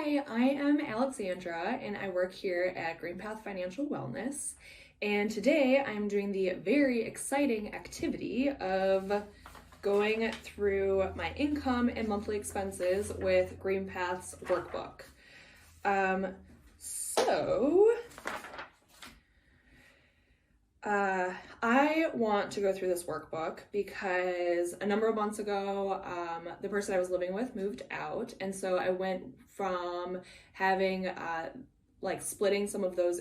Hi, I am Alexandra and I work here at Green Path Financial Wellness. And today I'm doing the very exciting activity of going through my income and monthly expenses with Green Path's workbook. So I want to go through this workbook because a number of months ago, the person I was living with moved out. And so I went from having splitting some of those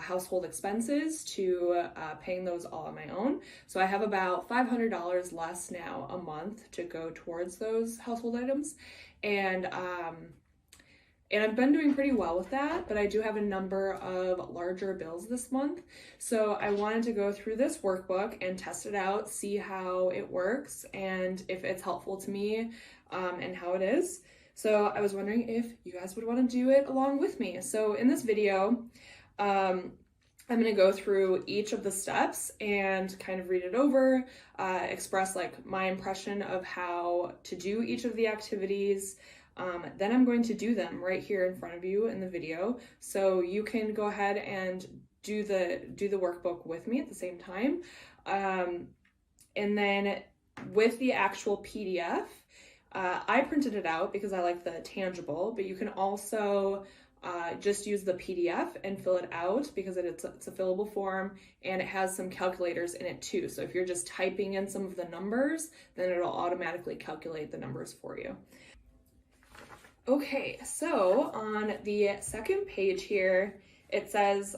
household expenses to paying those all on my own. So I have about $500 less now a month to go towards those household items. And I've been doing pretty well with that, but I do have a number of larger bills this month. So I wanted to go through this workbook and test it out, see how it works and if it's helpful to me and how it is. So I was wondering if you guys would want to do it along with me. So in this video, I'm going to go through each of the steps and kind of read it over, express like my impression of how to do each of the activities. Then I'm going to do them right here in front of you in the video, so you can go ahead and do the workbook with me at the same time. And then with the actual PDF, I printed it out because I like the tangible, but you can also just use the PDF and fill it out because it's a fillable form and it has some calculators in it too. So if you're just typing in some of the numbers, then it'll automatically calculate the numbers for you. Okay, so on the second page here, it says,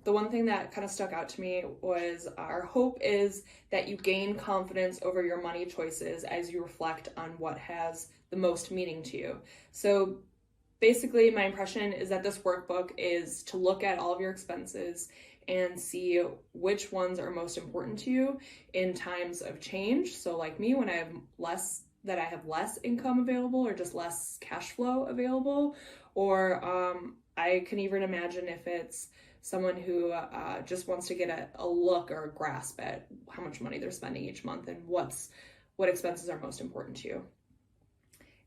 the one thing that kind of stuck out to me was our hope is that you gain confidence over your money choices as you reflect on what has the most meaning to you. So basically my impression is that this workbook is to look at all of your expenses and see which ones are most important to you in times of change. So like me, when I have less income available or just less cash flow available, or I can even imagine if it's someone who just wants to get a look or a grasp at how much money they're spending each month and what expenses are most important to you,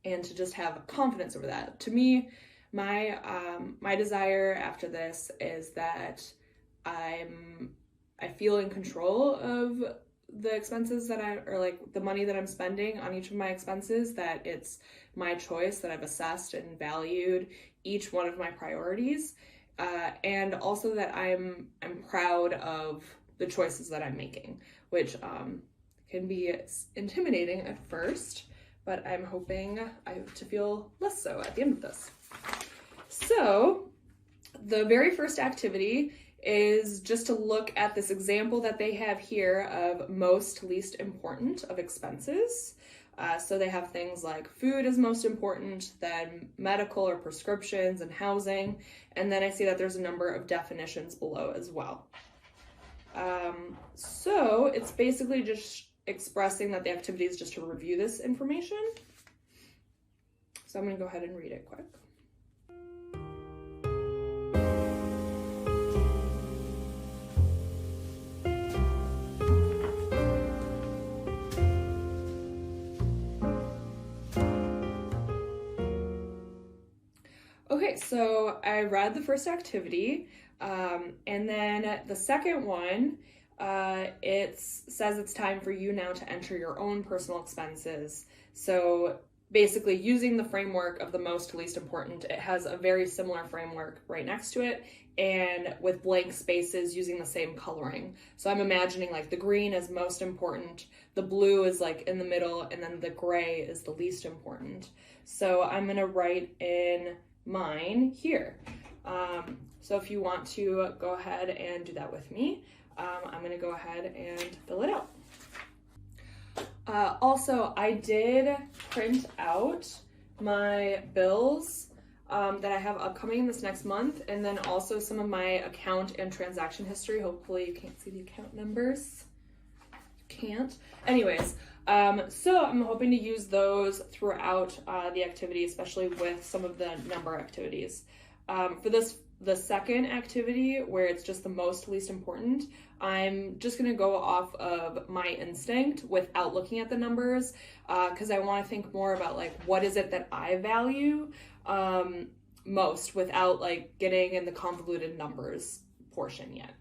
and to just have confidence over that. To me, my desire after this is that I feel in control of the expenses or like the money that I'm spending on each of my expenses, that it's my choice, that I've assessed and valued each one of my priorities, and also that I'm proud of the choices that I'm making, which can be intimidating at first, but I'm hoping to feel less so at the end of this. So the very first activity is just to look at this example that they have here of most least important of expenses. So they have things like food is most important, then medical or prescriptions and housing. And then I see that there's a number of definitions below as well. So it's basically just expressing that the activity is just to review this information. So I'm going to go ahead and read it quick. Okay, so I read the first activity, and then the second one, it says it's time for you now to enter your own personal expenses. So basically using the framework of the most to least important, it has a very similar framework right next to it, and with blank spaces using the same coloring. So I'm imagining like the green is most important, the blue is like in the middle, and then the gray is the least important. So I'm gonna write in mine here. So if you want to go ahead and do that with me, I'm going to go ahead and fill it out. Also, I did print out my bills that I have upcoming this next month, and then also some of my account and transaction history. Hopefully you can't see the account numbers. You can't. Anyways, so I'm hoping to use those throughout the activity, especially with some of the number activities. For the second activity, where it's just the most least important, I'm just going to go off of my instinct without looking at the numbers, because I want to think more about like what is it that I value most without like getting in the convoluted numbers portion yet.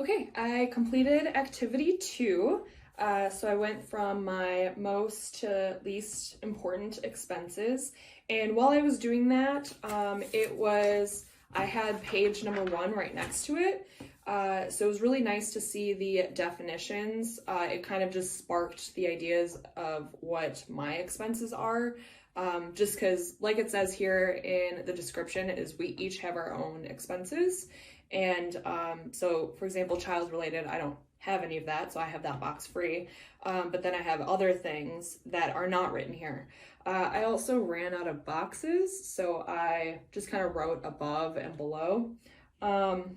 Okay, I completed activity 2. So I went from my most to least important expenses. And while I was doing that, I had page number 1 right next to it. So it was really nice to see the definitions. It kind of just sparked the ideas of what my expenses are. Just because, like it says here in the description, is we each have our own expenses. And so, for example, child related, I don't have any of that, so I have that box free. But then I have other things that are not written here. I also ran out of boxes, so I just kind of wrote above and below. So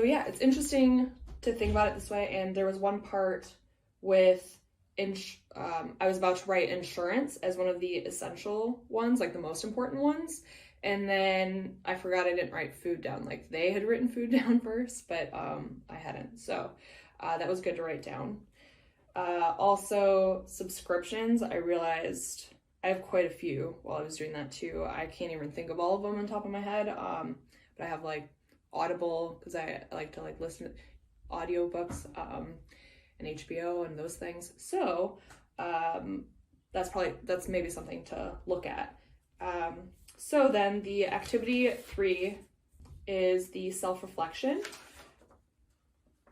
yeah, it's interesting to think about it this way. And there was one part with I was about to write insurance as one of the essential ones, like the most important ones. And then I forgot I didn't write food down. Like they had written food down first, but I hadn't. So that was good to write down. Also, subscriptions. I realized I have quite a few while I was doing that too. I can't even think of all of them on top of my head. But I have like Audible, because I like to like listen to audiobooks, and HBO and those things. So that's maybe something to look at. So then the activity 3 is the self-reflection,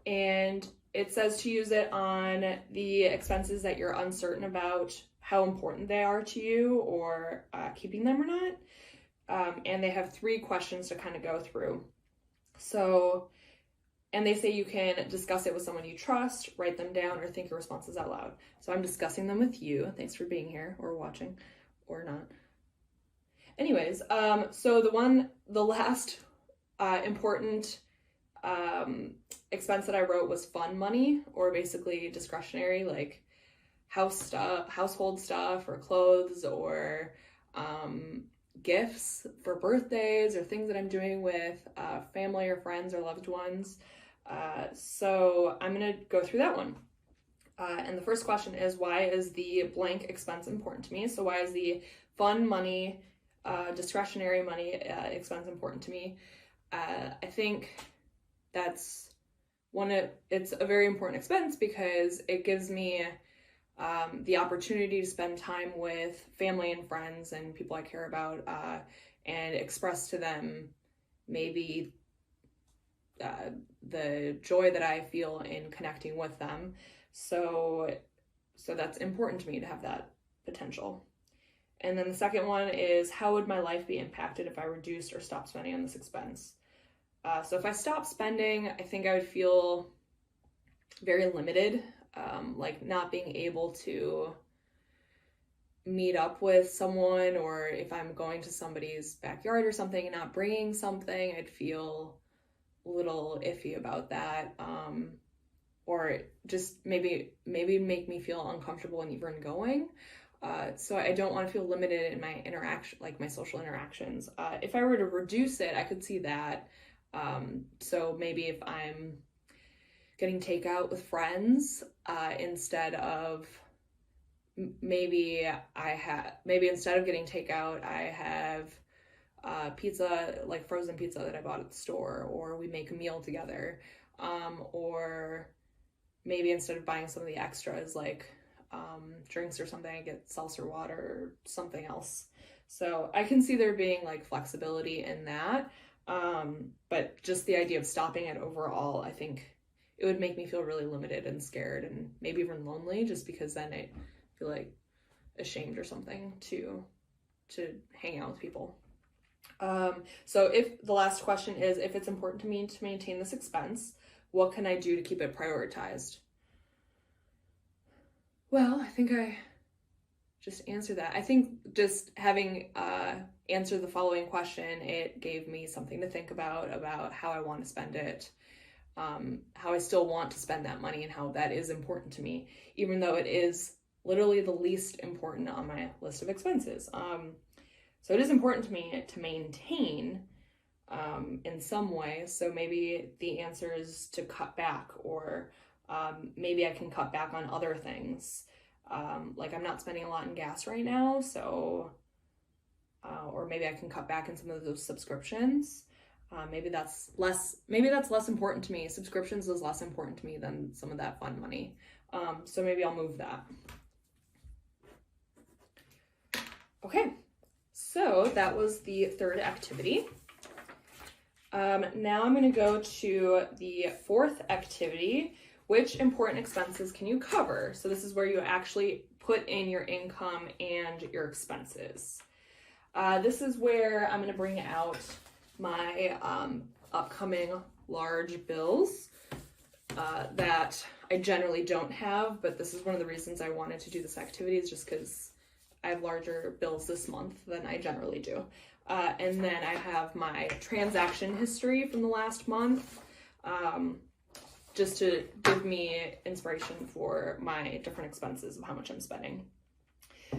and it says to use it on the expenses that you're uncertain about how important they are to you, or keeping them or not. And they have 3 questions to kind of go through. So And they say you can discuss it with someone you trust, write them down, or think your responses out loud. So I'm discussing them with you. Thanks for being here or watching or not. Anyways, so the last important expense that I wrote was fun money, or basically discretionary, like household stuff or clothes or gifts for birthdays or things that I'm doing with family or friends or loved ones. So I'm going to go through that one. And the first question is, why is the blank expense important to me? So why is the fun money, discretionary money expense important to me? I think it's a very important expense because it gives me the opportunity to spend time with family and friends and people I care about, and express to them maybe the joy that I feel in connecting with them. So that's important to me to have that potential. And then the second one is, how would my life be impacted if I reduced or stopped spending on this expense? So if I stopped spending, I think I would feel very limited, like not being able to meet up with someone, or if I'm going to somebody's backyard or something and not bringing something, I'd feel a little iffy about that, or just maybe make me feel uncomfortable in even going. So I don't want to feel limited in my interaction, like my social interactions. If I were to reduce it, I could see that. So maybe if I'm getting takeout with friends, instead of maybe instead of getting takeout, I have pizza, like frozen pizza that I bought at the store, or we make a meal together, or maybe instead of buying some of the extras like drinks or something, I get seltzer water or something else. So I can see there being like flexibility in that, but just the idea of stopping it overall, I think it would make me feel really limited and scared and maybe even lonely, just because then I feel like ashamed or something to hang out with people. So if the last question is, if it's important to me to maintain this expense, what can I do to keep it prioritized? Well, I think I just answered that. I think just having answered the following question, it gave me something to think about how I want to spend it, how I still want to spend that money, and how that is important to me, even though it is literally the least important on my list of expenses. So it is important to me to maintain in some way. So maybe the answer is to cut back, or maybe I can cut back on other things. Like I'm not spending a lot in gas right now, so or maybe I can cut back in some of those subscriptions. Maybe that's less important to me. Subscriptions is less important to me than some of that fun money. So maybe I'll move that. Okay, so that was the third activity. Now I'm going to go to the fourth activity. Which important expenses can you cover? So this is where you actually put in your income and your expenses. This is where I'm going to bring out my upcoming large bills that I generally don't have, but this is one of the reasons I wanted to do this activity, is just because I have larger bills this month than I generally do. And then I have my transaction history from the last month, just to give me inspiration for my different expenses of how much I'm spending.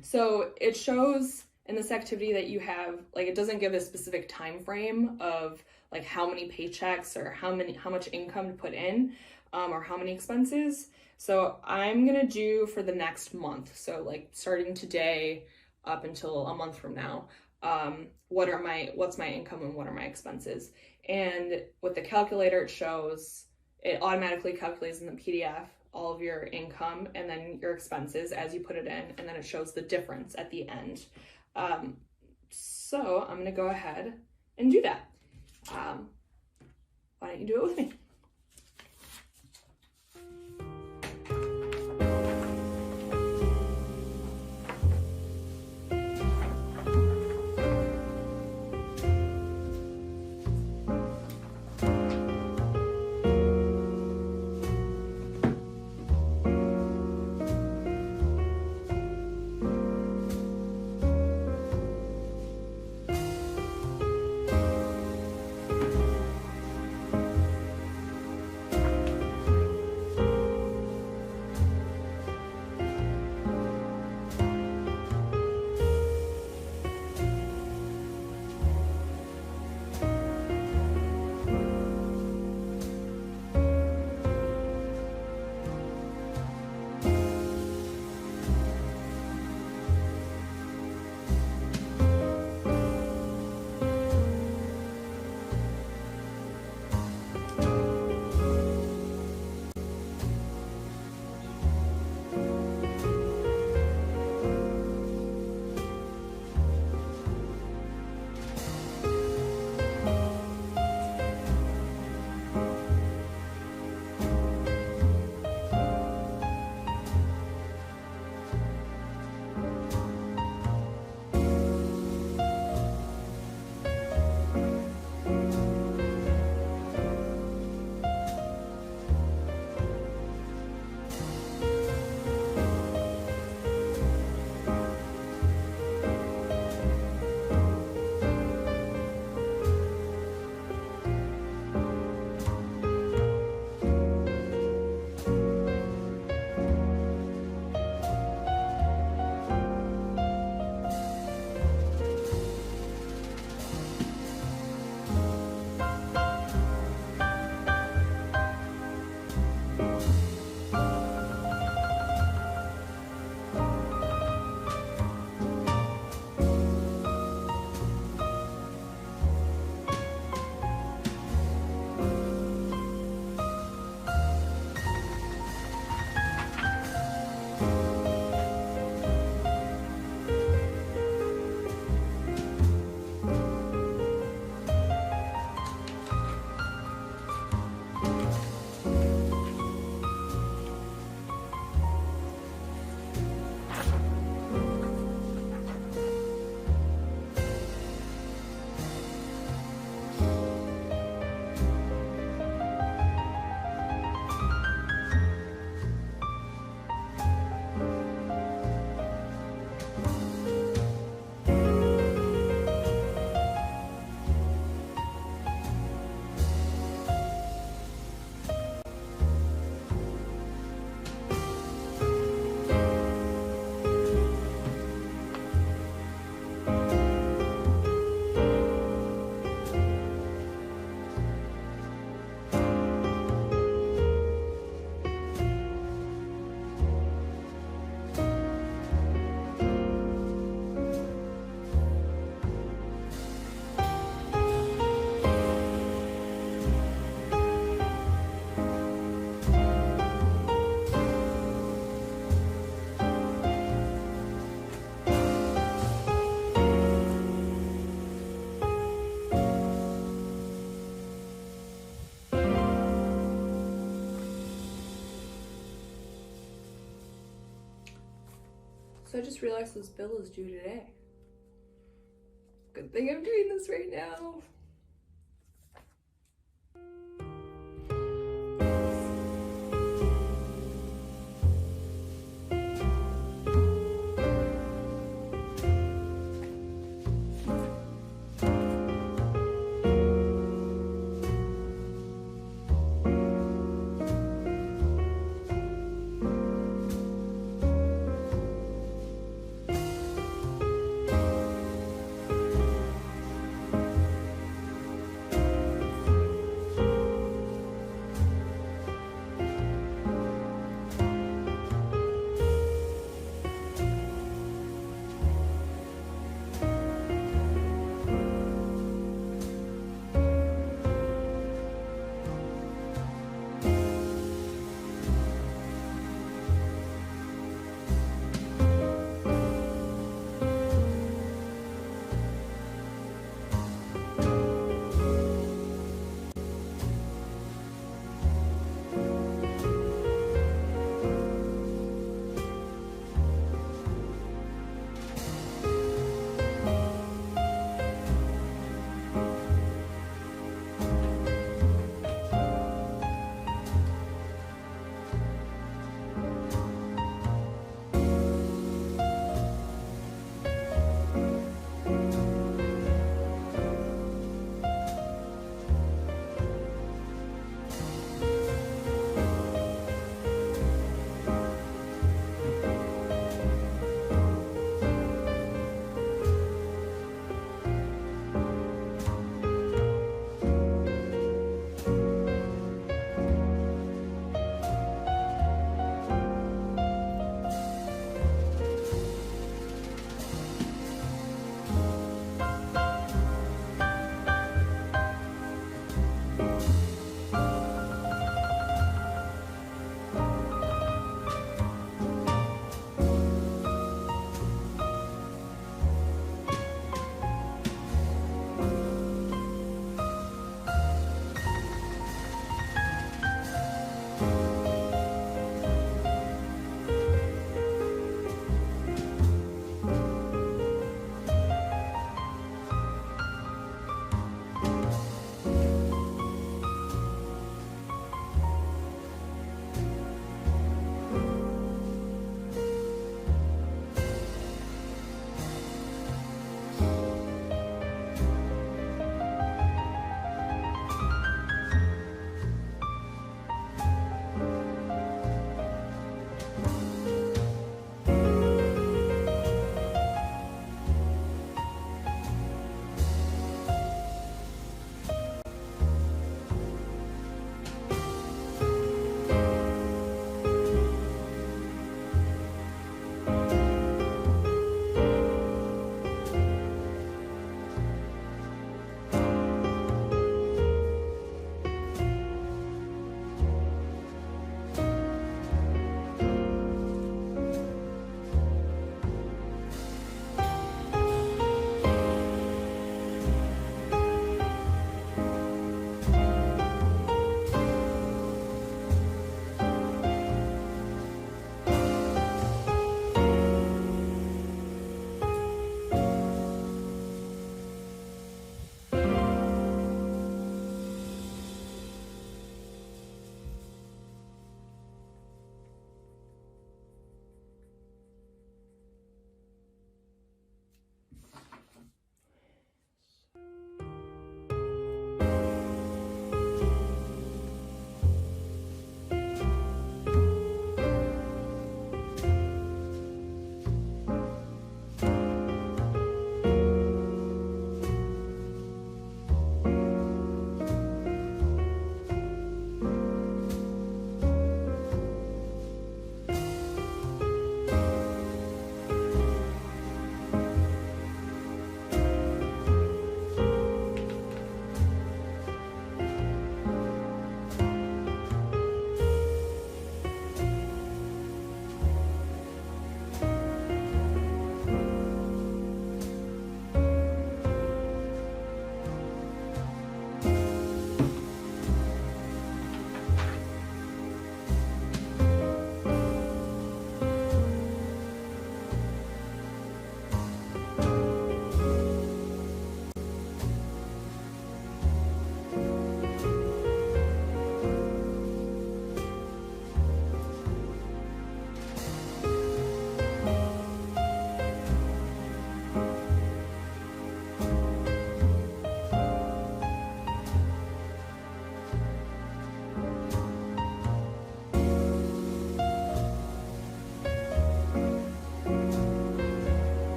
So it shows in this activity that you have, like, it doesn't give a specific time frame of like how many paychecks or how much income to put in, or how many expenses. So I'm gonna do for the next month, so like starting today up until a month from now, what's my income and what are my expenses. And with the calculator, it automatically calculates in the PDF all of your income and then your expenses as you put it in, and then it shows the difference at the end. So I'm gonna go ahead and do that. Why don't you do it with me? because I just realized this bill is due today. Good thing I'm doing this right now.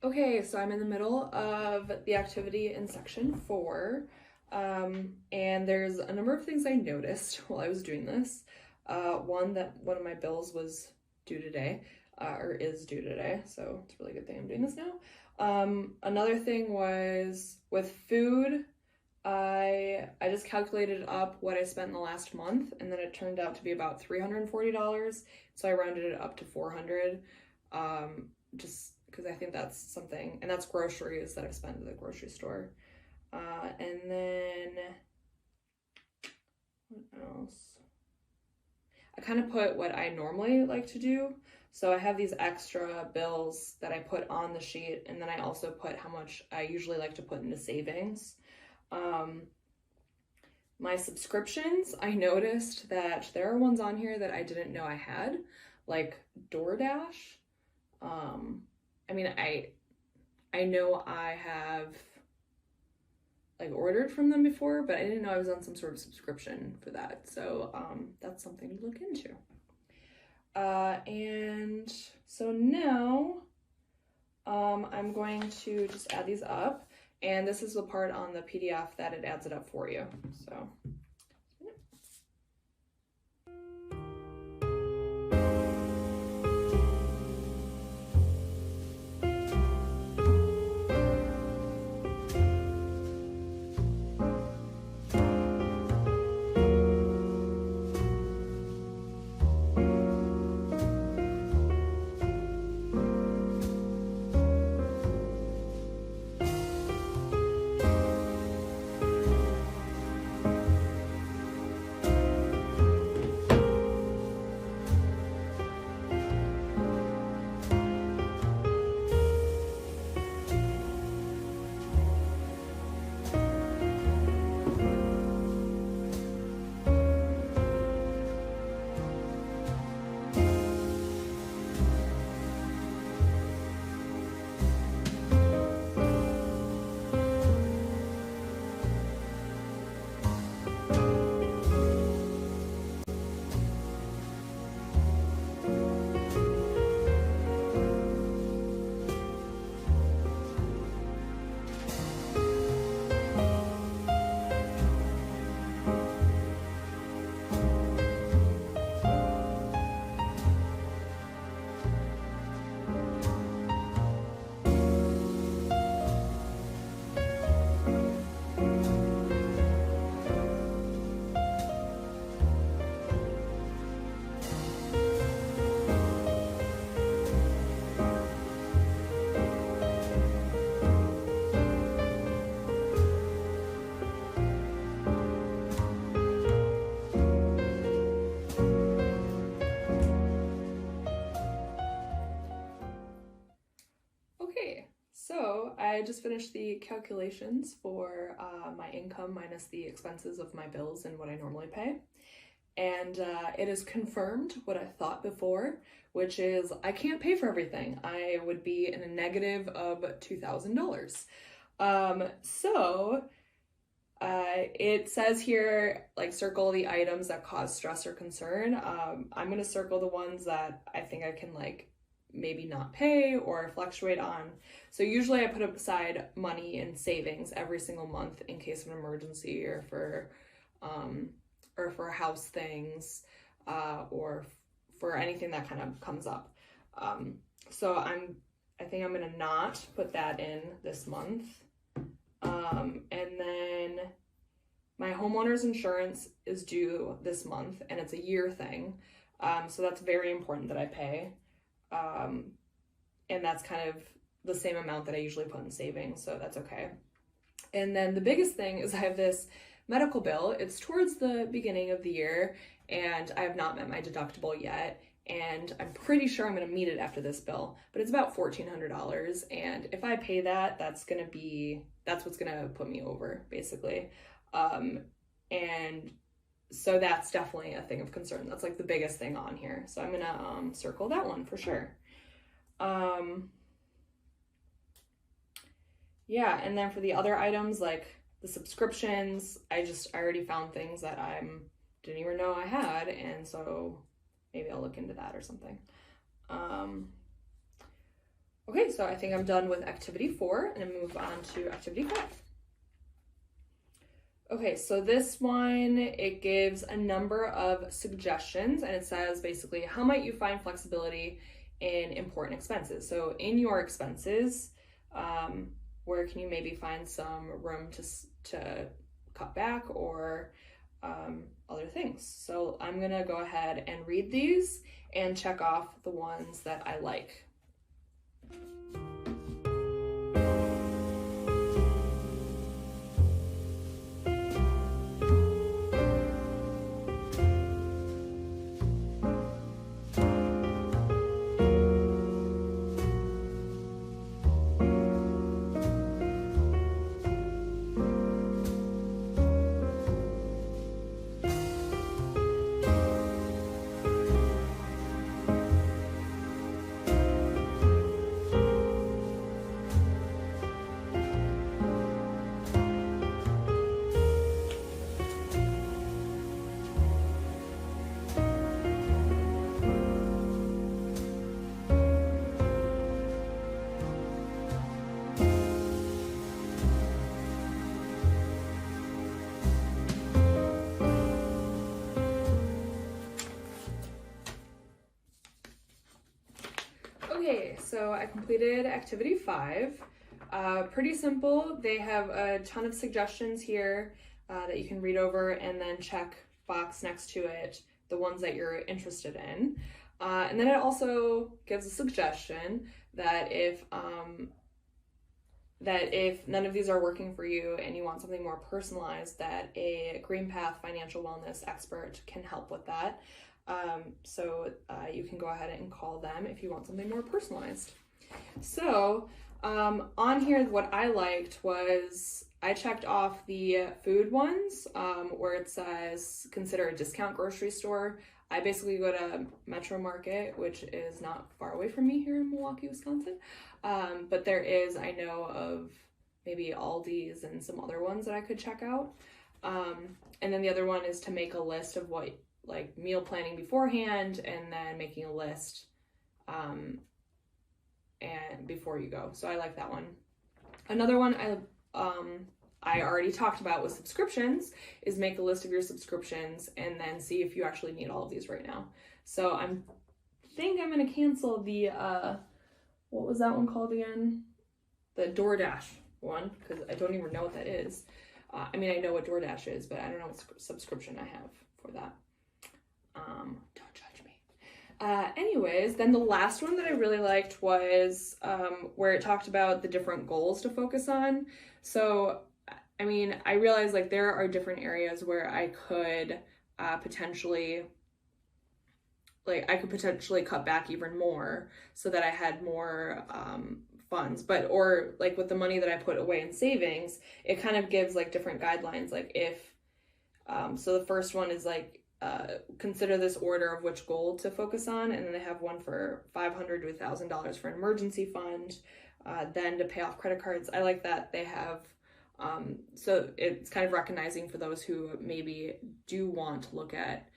Okay, so I'm in the middle of the activity in section 4, and there's a number of things I noticed while I was doing this. One, that one of my bills was due today, or is due today, so it's a really good thing I'm doing this now. Another thing was with food, I just calculated up what I spent in the last month, and then it turned out to be about $340, so I rounded it up to 400, just because I think that's something, and that's groceries that I've spent at the grocery store. And then what else? I kind of put what I normally like to do. So I have these extra bills that I put on the sheet, and then I also put how much I usually like to put into savings. My subscriptions, I noticed that there are ones on here that I didn't know I had, like DoorDash. I mean, I know I have like ordered from them before, but I didn't know I was on some sort of subscription for that. So that's something to look into. And so now I'm going to just add these up, and this is the part on the PDF that it adds it up for you. So okay, so I just finished the calculations for my income minus the expenses of my bills and what I normally pay. And it is confirmed what I thought before, which is I can't pay for everything. I would be in a negative of $2,000. It says here, like, circle the items that cause stress or concern. I'm gonna circle the ones that I think I can, like, maybe not pay or fluctuate on. So usually I put aside money in savings every single month in case of an emergency or for house things, or for anything that kind of comes up. So I think I'm gonna not put that in this month. And then my homeowner's insurance is due this month, and it's a year thing. So that's very important that I pay. And that's kind of the same amount that I usually put in savings, so that's okay. And then the biggest thing is I have this medical bill. It's towards the beginning of the year, and I have not met my deductible yet, and I'm pretty sure I'm going to meet it after this bill, but it's about $1,400, and if I pay that, that's what's going to put me over, basically. And so that's definitely a thing of concern. That's like the biggest thing on here, so I'm going to circle that one for sure. Yeah, and then for the other items, like the subscriptions, I already found things that I didn't even know I had, and so maybe I'll look into that or something. Okay, so I think I'm done with activity 4 and I'm move on to activity 5. Okay, so this one, it gives a number of suggestions and it says basically, how might you find flexibility in important expenses? So in your expenses, where can you maybe find some room to cut back or other things? So I'm gonna go ahead and read these and check off the ones that I like. Okay, so I completed activity 5. Pretty simple. They have a ton of suggestions here that you can read over and then check box next to it the ones that you're interested in. And then it also gives a suggestion that if none of these are working for you and you want something more personalized, that a Green Path financial wellness expert can help with that. So you can go ahead and call them if you want something more personalized. So on here, what I liked was I checked off the food ones where it says consider a discount grocery store. I basically go to Metro Market, which is not far away from me here in Milwaukee, Wisconsin. But there is, I know of maybe Aldi's and some other ones that I could check out. And then the other one is to make a list of what, like meal planning beforehand and then making a list and before you go. So I like that one. Another one I already talked about with subscriptions is make a list of your subscriptions and then see if you actually need all of these right now. So I think I'm gonna cancel the what was that one called again? The DoorDash one, because I don't even know what that is. I mean, I know what DoorDash is, but I don't know what subscription I have for that. Don't judge me. Anyways, then the last one that I really liked was where it talked about the different goals to focus on. So, I mean, I realized like there are different areas where I could potentially cut back even more so that I had more funds, or like with the money that I put away in savings, it kind of gives like different guidelines. Like if, so the first one is like, consider this order of which goal to focus on, and then they have one for $500 to $1,000 for an emergency fund, then to pay off credit cards. I like that they have, so it's kind of recognizing for those who maybe do want to look at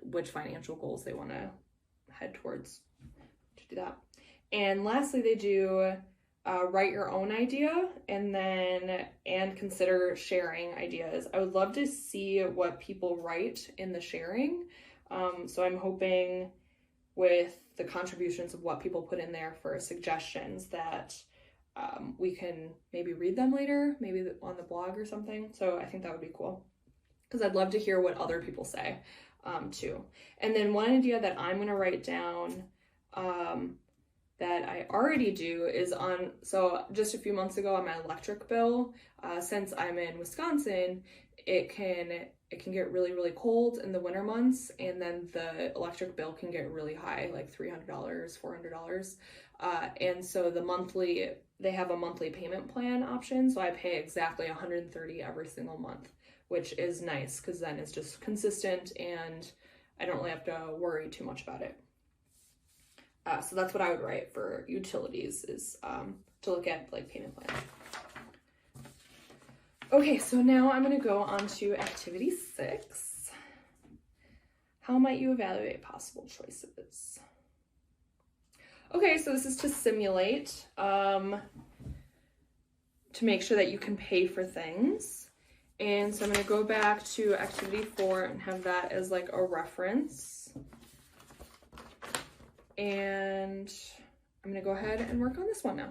which financial goals they want to head towards to do that. And lastly, they do write your own idea and consider sharing ideas. I would love to see what people write in the sharing. So I'm hoping with the contributions of what people put in there for suggestions that we can maybe read them later, maybe on the blog or something. So I think that would be cool because I'd love to hear what other people say too. And then one idea that I'm going to write down that I already do is so just a few months ago on my electric bill, since I'm in Wisconsin, it can get really, really cold in the winter months, and then the electric bill can get really high, like $300, $400. And so they have a monthly payment plan option, so I pay exactly $130 every single month, which is nice because then it's just consistent and I don't really have to worry too much about it. So that's what I would write for utilities is to look at like payment plans. Okay, so now I'm going to go on to activity 6. How might you evaluate possible choices? Okay, so this is to simulate, to make sure that you can pay for things. And so I'm going to go back to activity 4 and have that as like a reference. And I'm going to go ahead and work on this one now.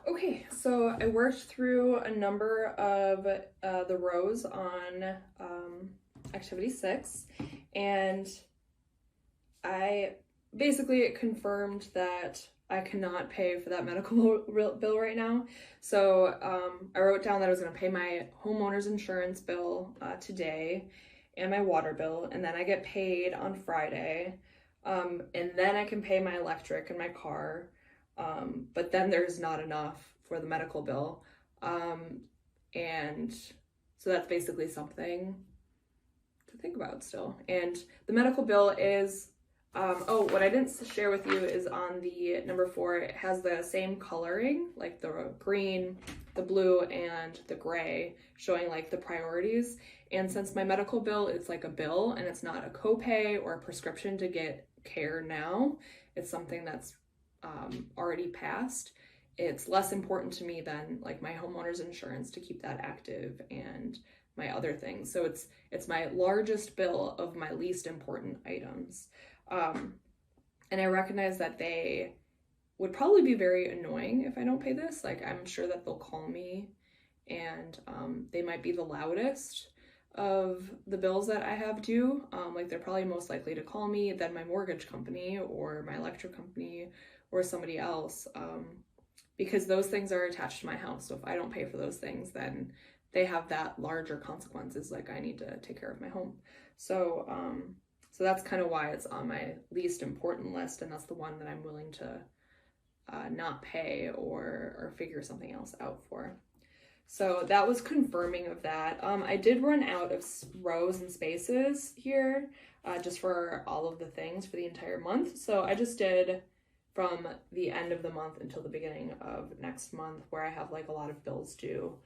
Okay, so I worked through a number of the rows on activity 6, and I basically confirmed that I cannot pay for that medical bill right now. So I wrote down that I was going to pay my homeowner's insurance bill today and my water bill, and then I get paid on Friday, and then I can pay my electric and my car. But then there's not enough for the medical bill. And so that's basically something to think about still. And the medical bill is, what I didn't share with you is on the number 4, it has the same coloring, like the green, the blue, and the gray, showing like the priorities. And since my medical bill is like a bill and it's not a copay or a prescription to get care now, it's something that's already passed, it's less important to me than like my homeowner's insurance to keep that active and my other things. So it's my largest bill of my least important items. And I recognize that they would probably be very annoying if I don't pay this. Like, I'm sure that they'll call me and they might be the loudest. of the bills that I have due. Like they're probably most likely to call me than my mortgage company or my electric company or somebody else, because those things are attached to my house. So if I don't pay for those things, then they have that larger consequences, like I need to take care of my home. So so that's kind of why it's on my least important list, and that's the one that I'm willing to not pay or figure something else out for. So that was confirming of that. I did run out of rows and spaces here, just for all of the things for the entire month. So I just did from the end of the month until the beginning of next month, where I have like a lot of bills due.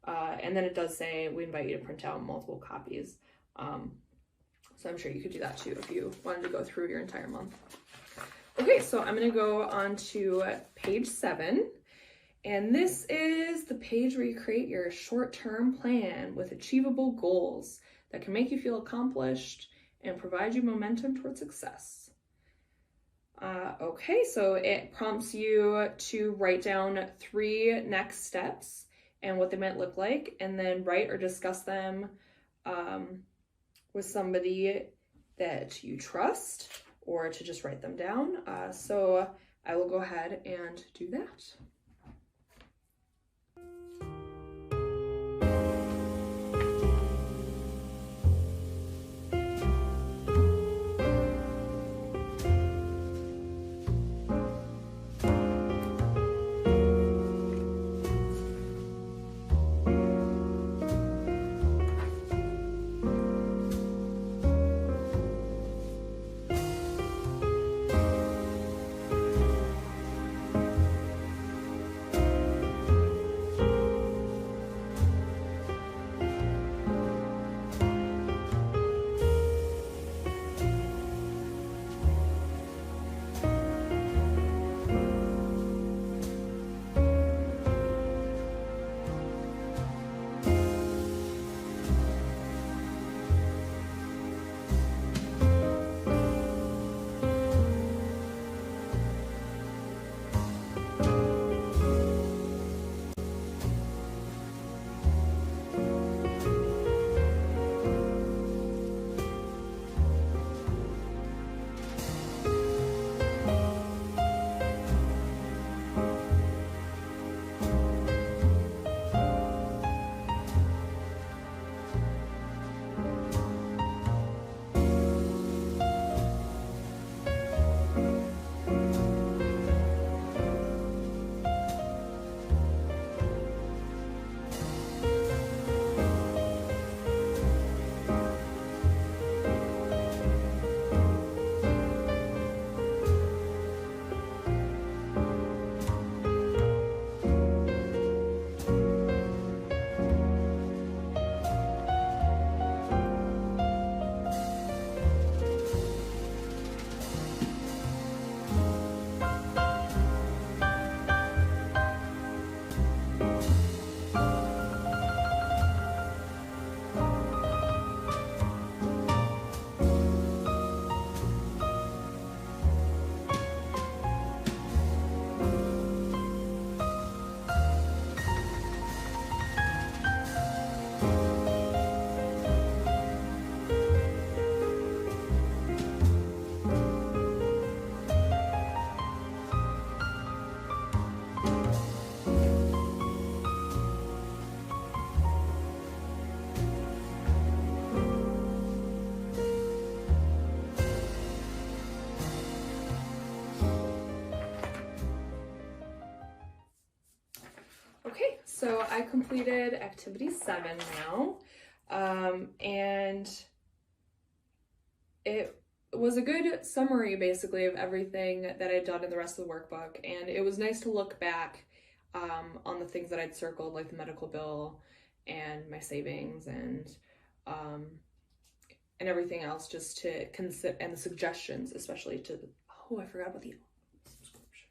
And then it does say we invite you to print out multiple copies. So I'm sure you could do that too if you wanted to go through your entire month. Okay, so I'm gonna go on to page 7. And this is the page where you create your short-term plan with achievable goals that can make you feel accomplished and provide you momentum towards success. Okay, so it prompts you to write down 3 next steps and what they might look like, and then write or discuss them with somebody that you trust, or to just write them down. So I will go ahead and do that. Okay, so I completed activity 7 now, and it was a good summary basically of everything that I'd done in the rest of the workbook, and it was nice to look back on the things that I'd circled, like the medical bill and my savings and everything else, just to consider, and the suggestions, especially to, oh, I forgot about the subscription.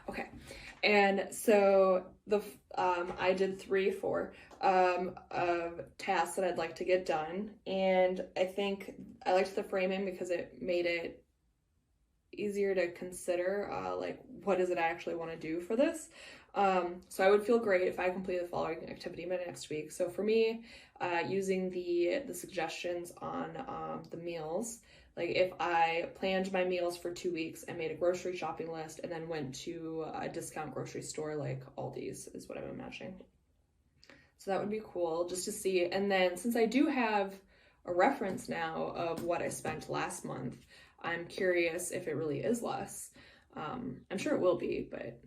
Okay, and so I did 4 of tasks that I'd like to get done, and I think I liked the framing because it made it easier to consider, like, what is it I actually want to do for this. So I would feel great if I completed the following activity by next week. So for me, using the suggestions on the meals, like if I planned my meals for 2 weeks and made a grocery shopping list and then went to a discount grocery store like Aldi's is what I'm imagining. So that would be cool just to see. And then since I do have a reference now of what I spent last month, I'm curious if it really is less. I'm sure it will be, but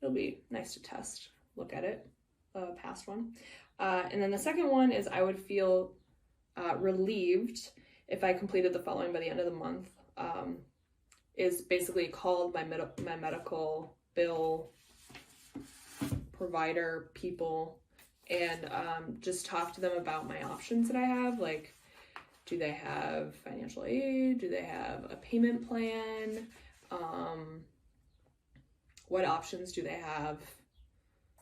it'll be nice to test, look at it, past one. And then the second one is I would feel relieved if I completed the following by the end of the month. Is basically called my medical bill provider people and just talk to them about my options that I have. Like, do they have financial aid? Do they have a payment plan? What options do they have,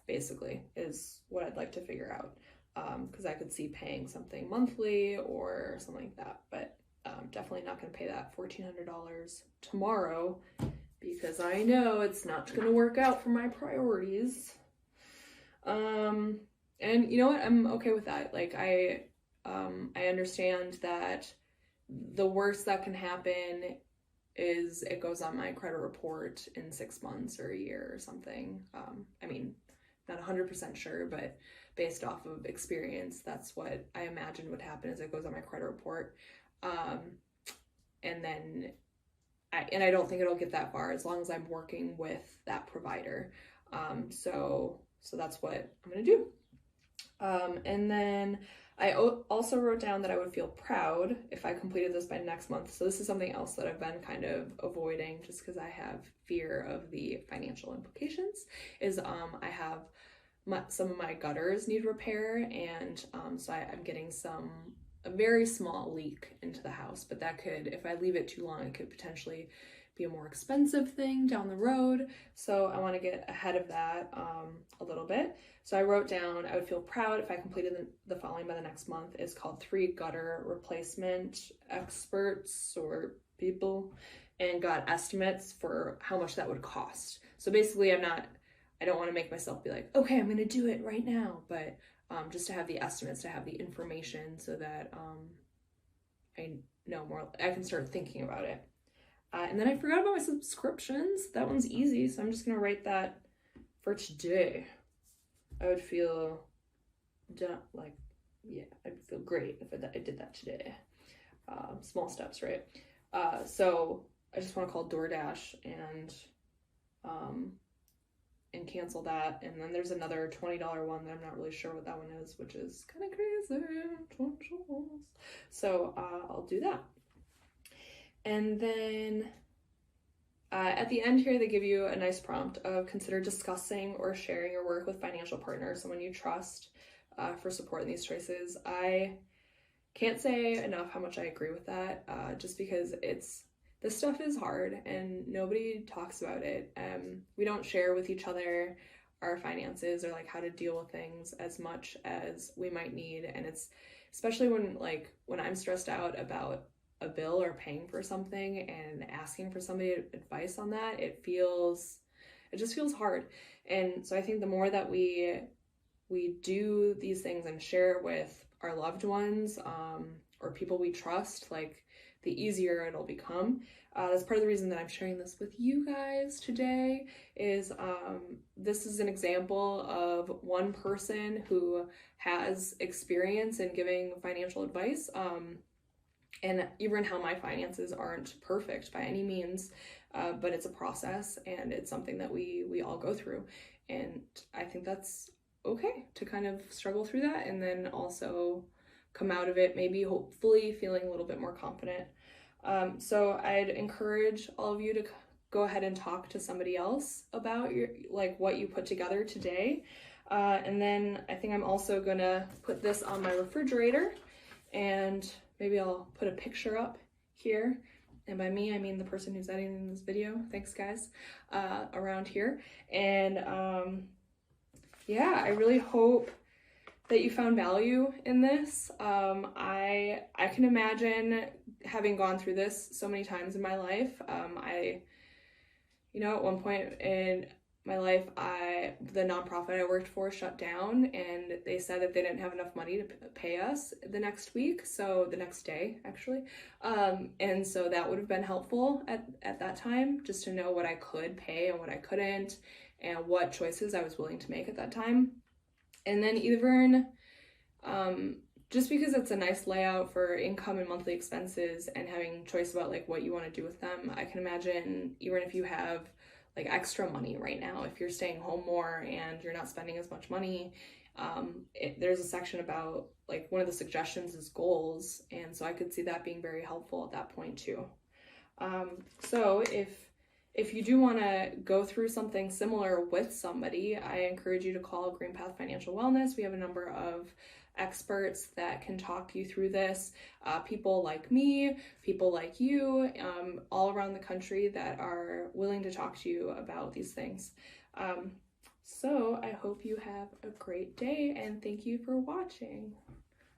basically, is what I'd like to figure out. Because I could see paying something monthly or something like that, but definitely not going to pay that $1,400 tomorrow because I know it's not going to work out for my priorities. And you know what? I'm okay with that. Like, I understand that the worst that can happen is it goes on my credit report in 6 months or a year or something. I mean, not 100% sure, but based off of experience, that's what I imagine would happen is it goes on my credit report. And then I don't think it'll get that far as long as I'm working with that provider. So that's what I'm gonna do. And then I also wrote down that I would feel proud if I completed this by next month. So this is something else that I've been kind of avoiding just because I have fear of the financial implications, is I have some of my gutters need repair, and so I'm getting a very small leak into the house, but that could, if I leave it too long, it could potentially be a more expensive thing down the road. So I want to get ahead of that a little bit. So I wrote down I would feel proud if I completed the following by the next month. Is called 3 gutter replacement experts or people, and got estimates for how much that would cost. So basically I don't want to make myself be like, okay, I'm going to do it right now, but just to have the estimates, to have the information so that I know more, I can start thinking about it. And then I forgot about my subscriptions. That one's easy, so I'm just going to write that for today. I would feel I'd feel great if I did that today. Small steps, right? So I just want to call DoorDash and cancel that. And then there's another $20 one that I'm not really sure what that one is, which is kind of crazy. So I'll do that. And then at the end here, they give you a nice prompt of consider discussing or sharing your work with financial partners, someone you trust, for support in these choices. I can't say enough how much I agree with that, just because this stuff is hard and nobody talks about it. We don't share with each other our finances or like how to deal with things as much as we might need. And it's especially when I'm stressed out about a bill or paying for something and asking for somebody's advice on that, it just feels hard. And so I think the more that we do these things and share it with our loved ones, or people we trust, like, the easier it'll become. That's part of the reason that I'm sharing this with you guys today, is this is an example of one person who has experience in giving financial advice, and even how my finances aren't perfect by any means, but it's a process and it's something that we all go through. And I think that's okay to kind of struggle through that and then also come out of it maybe hopefully feeling a little bit more confident. So I'd encourage all of you to go ahead and talk to somebody else about what you put together today. And then I think I'm also gonna put this on my refrigerator, and maybe I'll put a picture up here. And by me, I mean the person who's editing this video. Thanks, guys, around here. And yeah, I really hope that you found value in this. I can imagine having gone through this so many times in my life. At one point my life, the nonprofit I worked for shut down, and they said that they didn't have enough money to pay us the next week, so the next day actually, and so that would have been helpful at that time, just to know what I could pay and what I couldn't, and what choices I was willing to make at that time. And then even just because it's a nice layout for income and monthly expenses and having choice about like what you want to do with them, I can imagine even if you have like extra money right now, if you're staying home more and you're not spending as much money, there's a section about like one of the suggestions is goals, and so I could see that being very helpful at that point too. So if you do want to go through something similar with somebody, I encourage you to call Green Path Financial Wellness. We have a number of experts that can talk you through this, people like me, people like you, all around the country that are willing to talk to you about these things. So I hope you have a great day, and thank you for watching.